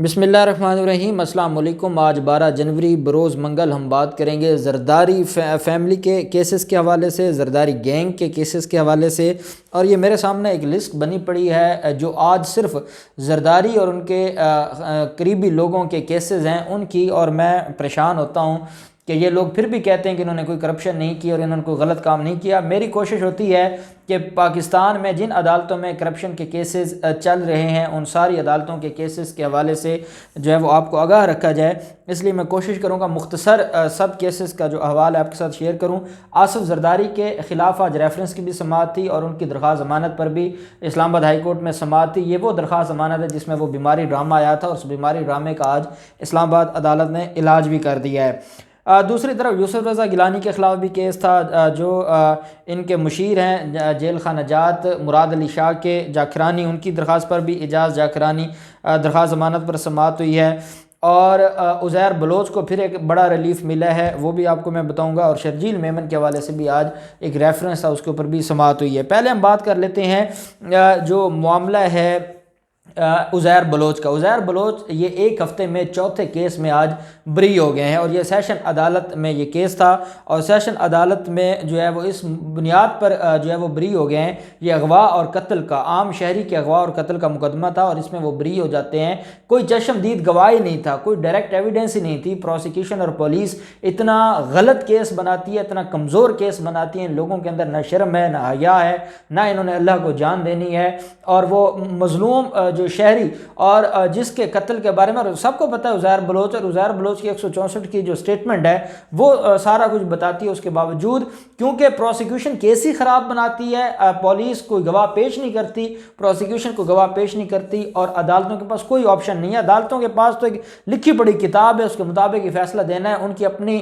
بسم اللہ الرحمن الرحیم۔ السلام علیکم۔ آج 12 جنوری بروز منگل ہم بات کریں گے زرداری فیملی کے کیسز کے حوالے سے، زرداری گینگ کے کیسز کے حوالے سے، اور یہ میرے سامنے ایک لسٹ بنی پڑی ہے جو آج صرف زرداری اور ان کے قریبی لوگوں کے کیسز ہیں ان کی، اور میں پریشان ہوتا ہوں کہ یہ لوگ پھر بھی کہتے ہیں کہ انہوں نے کوئی کرپشن نہیں کی اور انہوں نے کوئی غلط کام نہیں کیا۔ میری کوشش ہوتی ہے کہ پاکستان میں جن عدالتوں میں کرپشن کے کیسز چل رہے ہیں ان ساری عدالتوں کے کیسز کے حوالے سے جو ہے وہ آپ کو آگاہ رکھا جائے، اس لیے میں کوشش کروں گا مختصر سب کیسز کا جو احوال ہے آپ کے ساتھ شیئر کروں۔ آصف زرداری کے خلاف آج ریفرنس کی بھی سماعت تھی اور ان کی درخواست ضمانت پر بھی اسلام آباد ہائی کورٹ میں سماعت تھی۔ یہ وہ درخواست ضمانت ہے جس میں وہ بیماری ڈرامہ آیا تھا اور اس بیماری ڈرامے کا آج اسلام آباد عدالت نے علاج بھی کر دیا ہے۔ دوسری طرف یوسف رضا گیلانی کے خلاف بھی کیس تھا، جو ان کے مشیر ہیں جیل خانہ جات مراد علی شاہ کے جاکرانی، ان کی درخواست پر بھی اعجاز جاکرانی درخواست ضمانت پر سماعت ہوئی ہے، اور عزیر بلوچ کو پھر ایک بڑا ریلیف ملا ہے، وہ بھی آپ کو میں بتاؤں گا، اور شرجیل میمن کے حوالے سے بھی آج ایک ریفرنس تھا اس کے اوپر بھی سماعت ہوئی ہے۔ پہلے ہم بات کر لیتے ہیں جو معاملہ ہے عزیر بلوچ کا۔ عزیر بلوچ یہ ایک ہفتے میں چوتھے کیس میں آج بری ہو گئے ہیں، اور یہ سیشن عدالت میں یہ کیس تھا، اور سیشن عدالت میں جو ہے وہ اس بنیاد پر جو ہے وہ بری ہو گئے ہیں، یہ اغوا اور قتل کا، عام شہری کے اغوا اور قتل کا مقدمہ تھا اور اس میں وہ بری ہو جاتے ہیں۔ کوئی چشمدید گواہی نہیں تھا، کوئی ڈائریکٹ ایویڈنس ہی نہیں تھی۔ پروسیکیوشن اور پولیس اتنا غلط کیس بناتی ہے، اتنا کمزور کیس بناتی ہے، ان لوگوں کے اندر نہ شرم ہے، نہ حیا ہے، نہ انہوں نے اللہ کو جان دینی ہے، اور وہ مظلوم جو شہری اور جس کے قتل کے بارے میں، اور سب کو پتہ ہے عزیر بلوچ، اور عزیر بلوچ کی 164 کی جو سٹیٹمنٹ ہے وہ سارا کچھ بتاتی ہے۔ اس کے باوجود کیونکہ پروسیکیوشن کیس ہی خراب بناتی ہے، پولیس کوئی گواہ پیش نہیں کرتی، پروسیکیوشن کو گواہ پیش نہیں کرتی، اور عدالتوں کے پاس کوئی آپشن نہیں ہے۔ عدالتوں کے پاس تو ایک لکھی پڑی کتاب ہے، اس کے مطابق یہ فیصلہ دینا ہے، ان کی اپنی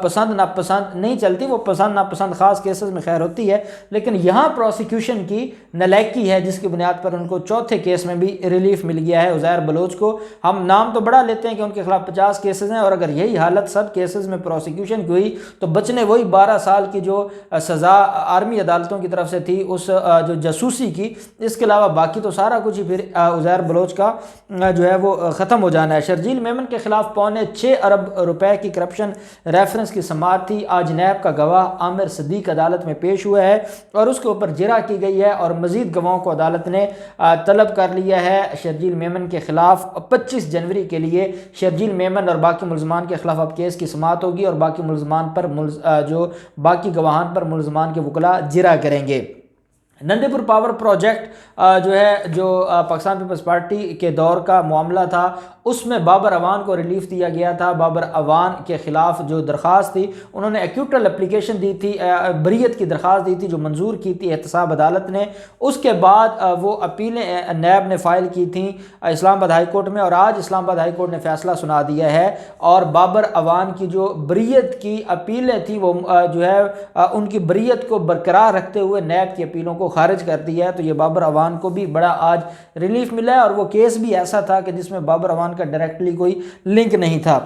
پسند ناپسند نہیں چلتی، وہ پسند ناپسند خاص کیسز میں خیر ہوتی ہے، لیکن یہاں پروسیکیوشن کی نالائکی ہے جس کی بنیاد پر ان کو چوتھے کیس میں بھی ریلیف مل گیا ہے عزیر بلوچ کو۔ ہم نام تو بڑا لیتے ہیں کہ ان کے خلاف 50 کیسز ہیں، اور اگر یہی حالت سب کیسز میں پروسیکیوشن کی ہوئی تو بچنے وہی 12 سال کی جو سزا آرمی عدالتوں کی طرف سے تھی اس جو جاسوسی کی، اس کے علاوہ باقی تو سارا کچھ ہی پھر عزیر بلوچ کا جو ہے وہ ختم ہو جانا ہے۔ شرجیل میمن کے خلاف 6.25 ارب روپے کی کرپشن ریفرنس کی سماعت تھی۔ آج نیب کا گواہ عامر صدیق عدالت میں پیش ہوا ہے اور اس کے اوپر جرح کی گئی ہے، اور مزید گواہوں کو عدالت نے طلب کر لیا ہے شرجیل میمن کے خلاف 25 جنوری کے لیے۔ شرجیل میمن اور باقی ملزمان کے خلاف اب کیس کی سماعت ہوگی، اور باقی ملزمان پر جو باقی گواہان پر ملزمان کے وکلاء جرح کریں گے۔ نندی پور پاور پروجیکٹ جو ہے جو پاکستان پیپلز پارٹی کے دور کا معاملہ تھا، اس میں بابر اعوان کو ریلیف دیا گیا تھا۔ بابر اعوان کے خلاف جو درخواست تھی، انہوں نے ایکیوٹل اپلیکیشن دی تھی، بریت کی درخواست دی تھی جو منظور کی تھی احتساب عدالت نے۔ اس کے بعد وہ اپیلیں نیب نے فائل کی تھیں اسلام آباد ہائی کورٹ میں، اور آج اسلام آباد ہائی کورٹ نے فیصلہ سنا دیا ہے، اور بابر اعوان کی جو بریت کی اپیلیں تھیں وہ جو ہے ان کی بریت کو برقرار رکھتے ہوئے نیب کی اپیلوں کو خارج کر دیا ہے۔ تو یہ بابر اعوان کو بھی بڑا آج ریلیف ملا ہے، اور وہ کیس بھی ایسا تھا کہ جس میں بابر اعوان کا ڈائریکٹلی کوئی لنک نہیں تھا۔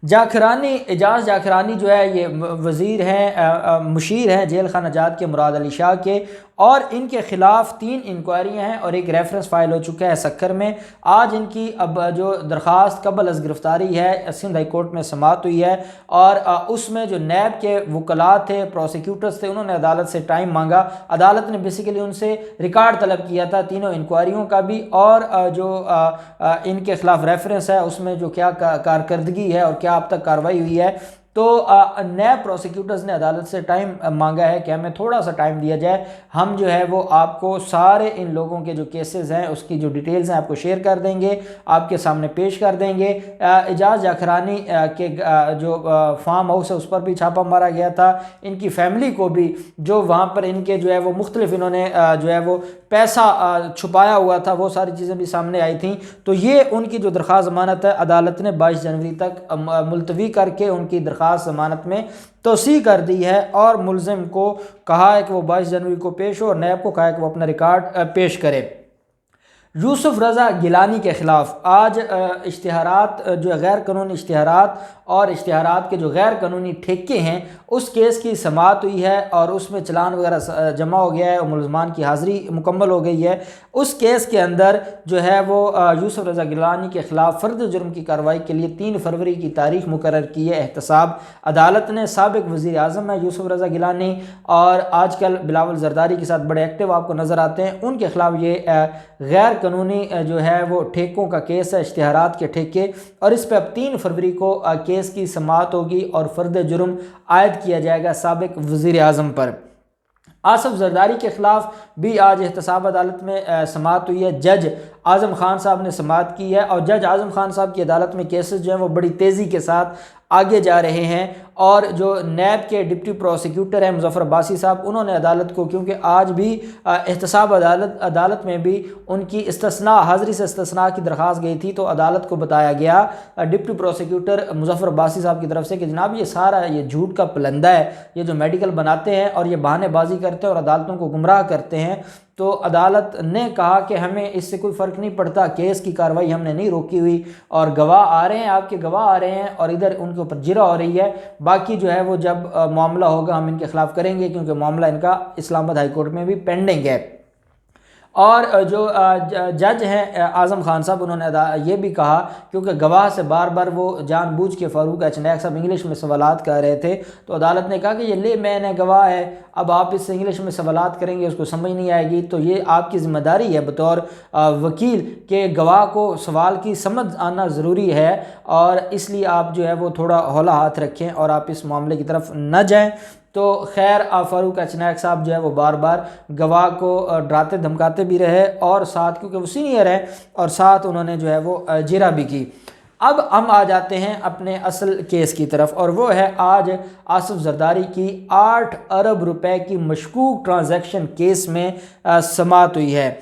جاکرانی، اعجاز جاکرانی جو ہے یہ وزیر ہیں، مشیر ہیں جیل خانہ جات کے مراد علی شاہ کے، اور ان کے خلاف 3 انکوائریاں ہیں اور ایک ریفرنس فائل ہو چکا ہے سکر میں۔ آج ان کی اب جو درخواست قبل از گرفتاری ہے سندھ ہائی کورٹ میں سماعت ہوئی ہے، اور اس میں جو نیب کے وکلاء تھے، پروسیکیوٹرز تھے، انہوں نے عدالت سے ٹائم مانگا۔ عدالت نے بیسیکلی ان سے ریکارڈ طلب کیا تھا تینوں انکوائریوں کا بھی، اور جو ان کے خلاف ریفرنس ہے اس میں جو کیا کارکردگی ہے اور کیا اب تک کارروائی ہوئی ہے۔ تو نیب پروسیکیوٹرز نے عدالت سے ٹائم مانگا ہے کہ ہمیں تھوڑا سا ٹائم دیا جائے، ہم جو ہے وہ آپ کو سارے ان لوگوں کے جو کیسز ہیں اس کی جو ڈیٹیلز ہیں آپ کو شیئر کر دیں گے، آپ کے سامنے پیش کر دیں گے۔ اعجاز جاکرانی کے جو فارم ہاؤس ہے اس پر بھی چھاپا مارا گیا تھا، ان کی فیملی کو بھی، جو وہاں پر ان کے جو ہے وہ مختلف انہوں نے جو ہے وہ پیسہ چھپایا ہوا تھا، وہ ساری چیزیں بھی سامنے آئی تھیں۔ تو یہ ان کی جو درخواست ضمانت ہے عدالت نے 22 جنوری تک ملتوی کر کے ان کی درخواست ضمانت میں توسیع کر دی ہے، اور ملزم کو کہا ہے کہ وہ 22 جنوری کو پیش ہو، اور نیب کو کہا ہے کہ وہ اپنا ریکارڈ پیش کرے۔ یوسف رضا گیلانی کے خلاف آج اشتہارات جو غیر قانونی اشتہارات اور اشتہارات کے جو غیر قانونی ٹھیکے ہیں اس کیس کی سماعت ہوئی ہے اور اس میں چلان وغیرہ جمع ہو گیا ہے اور ملزمان کی حاضری مکمل ہو گئی ہے۔ اس کیس کے اندر جو ہے وہ یوسف رضا گیلانی کے خلاف فرد جرم کی کارروائی کے لیے 3 فروری کی تاریخ مقرر کی ہے احتساب عدالت نے۔ سابق وزیر اعظم ہے یوسف رضا گیلانی اور آج کل بلاول زرداری کے ساتھ بڑے ایکٹیو آپ کو نظر آتے ہیں، ان کے خلاف یہ غیر قانونی جو ہے وہ ٹھیکوں کا کیس ہے، اشتہارات کے ٹھیکے، اور اس پہ اب 3 فروری کو کیس کی سماعت ہوگی اور فرد جرم عائد کیا جائے گا سابق وزیر اعظم پر۔ آصف زرداری کے خلاف بھی آج احتساب عدالت میں سماعت ہوئی ہے۔ جج اعظم خان صاحب نے سماعت کی ہے اور جج اعظم خان صاحب کی عدالت میں کیسز جو ہیں وہ بڑی تیزی کے ساتھ آگے جا رہے ہیں، اور جو نیب کے ڈپٹی پروسیکیوٹر ہیں مظفر عباسی صاحب، انہوں نے عدالت کو، کیونکہ آج بھی احتساب عدالت میں بھی ان کی حاضری سے استثناء کی درخواست گئی تھی، تو عدالت کو بتایا گیا ڈپٹی پروسیکیوٹر مظفر عباسی صاحب کی طرف سے کہ جناب یہ سارا یہ جھوٹ کا پلندہ ہے، یہ جو میڈیکل بناتے ہیں اور یہ بہانے بازی کرتے ہیں اور عدالتوں کو گمراہ کرتے ہیں۔ تو عدالت نے کہا کہ ہمیں اس سے کوئی فرق نہیں پڑتا، کیس کی کارروائی ہم نے نہیں روکی ہوئی، اور گواہ آ رہے ہیں، آپ کے گواہ آ رہے ہیں اور ادھر ان کے اوپر جرح ہو رہی ہے، باقی جو ہے وہ جب معاملہ ہوگا ہم ان کے خلاف کریں گے، کیونکہ معاملہ ان کا اسلام آباد ہائی کورٹ میں بھی پینڈنگ ہے۔ اور جو جج ہیں اعظم خان صاحب، انہوں نے یہ بھی کہا، کیونکہ گواہ سے بار بار وہ جان بوجھ کے فاروق ایچ نائک صاحب انگلش میں سوالات کر رہے تھے، تو عدالت نے کہا کہ یہ لے مین ہے، گواہ ہے، اب آپ اس سے انگلش میں سوالات کریں گے اس کو سمجھ نہیں آئے گی، تو یہ آپ کی ذمہ داری ہے بطور وکیل کہ گواہ کو سوال کی سمجھ آنا ضروری ہے، اور اس لیے آپ جو ہے وہ تھوڑا ہولا ہاتھ رکھیں اور آپ اس معاملے کی طرف نہ جائیں۔ تو خیر فاروق ایچ نائک صاحب جو ہے وہ بار بار گواہ کو ڈراتے دھمکاتے بھی رہے، اور ساتھ کیونکہ وہ سینئر ہیں اور ساتھ انہوں نے جو ہے وہ جرح بھی کی۔ اب ہم آ جاتے ہیں اپنے اصل کیس کی طرف، اور وہ ہے آج آصف زرداری کی 8 ارب روپے کی مشکوک ٹرانزیکشن کیس میں سماعت ہوئی ہے۔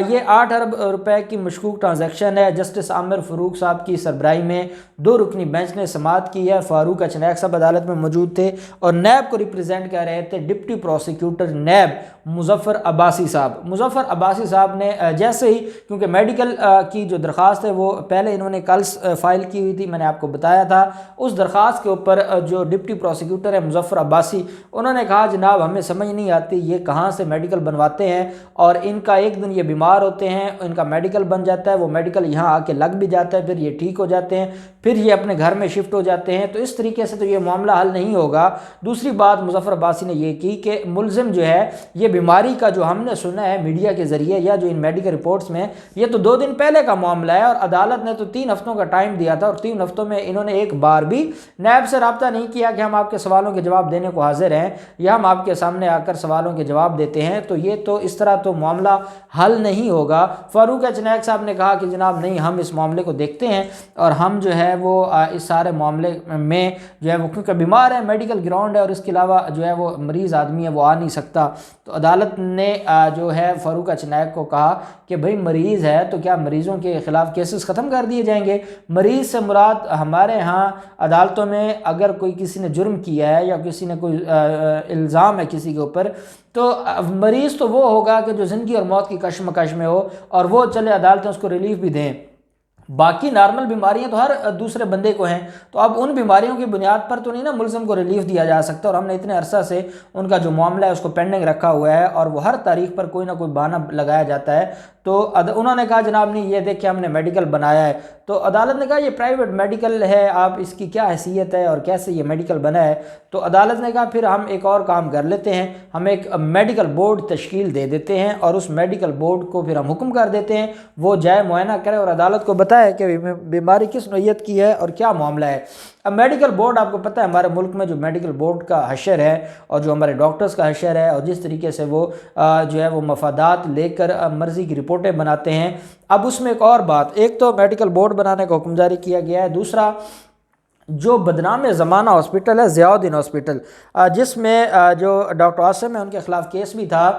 یہ 8 ارب روپے کی مشکوک ٹرانزیکشن ہے۔ جسٹس عامر فاروق صاحب کی سربراہی میں 2 رکنی بینچ نے سماعت کی ہے۔ فاروق ایچ نائک صاحب عدالت میں موجود تھے اور نیب کو ریپرزینٹ کر رہے تھے deputy prosecutor NAB Muzaffar Abbasi صاحب۔ مظفر عباسی صاحب نے جیسے ہی، کیونکہ میڈیکل کی جو درخواست ہے وہ پہلے انہوں نے کل فائل کی ہوئی تھی، میں نے آپ کو بتایا تھا، اس درخواست کے اوپر جو ڈپٹی پروسیکیوٹر ہے مظفر عباسی، انہوں نے کہا جناب ہمیں سمجھ نہیں آتی یہ کہاں سے میڈیکل بنواتے ہیں، اور ان کا ایک دن یہ بیمار ہوتے ہیں، ان کا میڈیکل بن جاتا ہے، وہ میڈیکل یہاں آ کے لگ بھی جاتا ہے، پھر یہ ٹھیک ہو جاتے ہیں، پھر یہ اپنے گھر میں شفٹ ہو جاتے ہیں، تو اس طریقے سے تو یہ معاملہ حل نہیں ہوگا۔ دوسری بات مظفر عباسی نے یہ کی کہ ملزم جو ہے، یہ بیماری کا جو ہم نے سنا ہے میڈیا کے ذریعے یا جو ان میڈیکل رپورٹس میں، یہ تو 2 دن پہلے کا معاملہ ہے، اور عدالت نے تو 3 ہفتوں کا ٹائم دیا تھا، اور 3 ہفتوں میں انہوں نے ایک بار بھی نیب سے رابطہ نہیں کیا کہ ہم آپ کے سوالوں کے جواب دینے کو حاضر ہیں یا ہم آپ کے سامنے آ کر سوالوں کے جواب دیتے ہیں، تو یہ تو اس طرح تو معاملہ حل نہیں ہوگا۔ فاروق ایچ نائک صاحب نے کہا کہ جناب نہیں، ہم اس معاملے کو دیکھتے ہیں اور ہم جو ہے وہ اس سارے معاملے میں جو ہے وہ کیونکہ بیمار ہے، میڈیکل گراؤنڈ ہے، اور اس کے علاوہ جو ہے وہ مریض آدمی ہے وہ آ نہیں سکتا، تو عدالت نے جو ہے فاروق ایچ نائک کو کہا کہ بھئی مریض ہے تو کیا مریضوں کے خلاف کیسز ختم کر دیے جائیں گے؟ مریض سے مراد ہمارے ہاں عدالتوں میں اگر کوئی کسی نے جرم کیا ہے یا کسی نے کوئی الزام ہے کسی کے اوپر، تو مریض تو وہ ہوگا کہ جو زندگی اور موت کی کشمکش میں ہو اور وہ چلے عدالتیں اس کو ریلیف بھی دیں۔ باقی نارمل بیماریاں تو ہر دوسرے بندے کو ہیں، تو اب ان بیماریوں کی بنیاد پر تو نہیں نا ملزم کو ریلیف دیا جا سکتا، اور ہم نے اتنے عرصہ سے ان کا جو معاملہ ہے اس کو پینڈنگ رکھا ہوا ہے، اور وہ ہر تاریخ پر کوئی نہ کوئی بہانہ لگایا جاتا ہے۔ تو انہوں نے کہا جناب نہیں، یہ دیکھیں ہم نے میڈیکل بنایا ہے، تو عدالت نے کہا یہ پرائیویٹ میڈیکل ہے، آپ اس کی کیا حیثیت ہے اور کیسے یہ میڈیکل بنا ہے؟ تو عدالت نے کہا پھر ہم ایک اور کام کر لیتے ہیں، ہم ایک میڈیکل بورڈ تشکیل دے دیتے ہیں، اور اس میڈیکل بورڈ کو پھر ہم حکم کر دیتے ہیں وہ جائے معائنہ کرے اور عدالت کو بتائے کہ بیماری کس نوعیت کی ہے اور کیا معاملہ ہے۔ اب میڈیکل بورڈ آپ کو پتہ ہے ہمارے ملک میں جو میڈیکل بورڈ کا حشر ہے اور جو ہمارے ڈاکٹرز کا حشر ہے، اور جس طریقے سے وہ جو ہے وہ مفادات لے کر مرضی کی رپورٹیں بناتے ہیں۔ اب اس میں ایک اور بات، ایک تو میڈیکل بورڈ بنانے کا حکم جاری کیا گیا ہے، دوسرا جو بدنام زمانہ ہاسپٹل ہے ضیاء الدین ہاسپٹل، جس میں جو ڈاکٹر عاصم ہے ان کے خلاف کیس بھی تھا،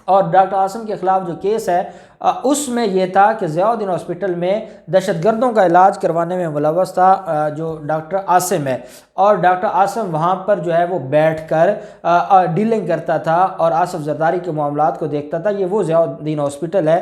اور ڈاکٹر عاصم کے خلاف جو کیس ہے اس میں یہ تھا کہ ضیاء الدین ہاسپٹل میں دہشت گردوں کا علاج کروانے میں ملوث تھا جو ڈاکٹر عاصم ہے، اور ڈاکٹر عاصم وہاں پر جو ہے وہ بیٹھ کر ڈیلنگ کرتا تھا اور آصف زرداری کے معاملات کو دیکھتا تھا۔ یہ وہ ضیاء الدین ہاسپٹل ہے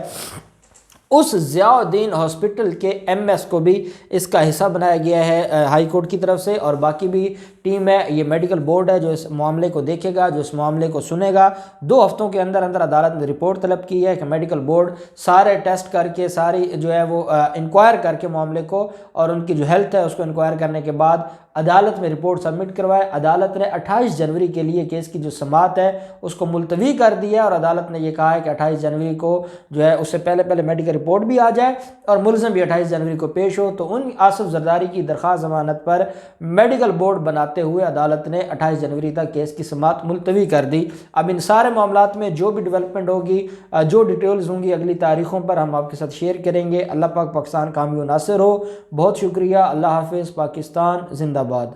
اس ضیاء الدین ہاسپٹل کے ایم ایس کو بھی اس کا حصہ بنایا گیا ہے ہائی کورٹ کی طرف سے، اور باقی بھی ٹیم ہے، یہ میڈیکل بورڈ ہے جو اس معاملے کو دیکھے گا، جو اس معاملے کو سنے گا۔ 2 ہفتوں کے اندر اندر عدالت نے رپورٹ طلب کی ہے کہ میڈیکل بورڈ سارے ٹیسٹ کر کے، ساری جو ہے وہ انکوائر کر کے معاملے کو، اور ان کی جو ہیلتھ ہے اس کو انکوائر کرنے کے بعد عدالت میں رپورٹ سبمٹ کروائے۔ عدالت نے 28 جنوری کے لیے کیس کی جو سماعت ہے اس کو ملتوی کر دیا، اور عدالت نے یہ کہا ہے کہ 28 جنوری کو جو ہے اس سے پہلے میڈیکل رپورٹ بھی آ جائے اور ملزم بھی 28 جنوری کو پیش ہو۔ تو ان آصف زرداری کی درخواست ضمانت پر میڈیکل بورڈ بناتے ہوئے عدالت نے 28 جنوری تک کیس کی سماعت ملتوی کر دی۔ اب ان سارے معاملات میں جو بھی ڈیولپمنٹ ہوگی، جو ڈیٹیلز ہوں گی اگلی تاریخوں پر ہم آپ کے ساتھ شیئر کریں گے۔ اللہ پاک پاکستان کامیاب و ناصر ہو۔ بہت شکریہ۔ اللہ حافظ۔ پاکستان زندہ باد۔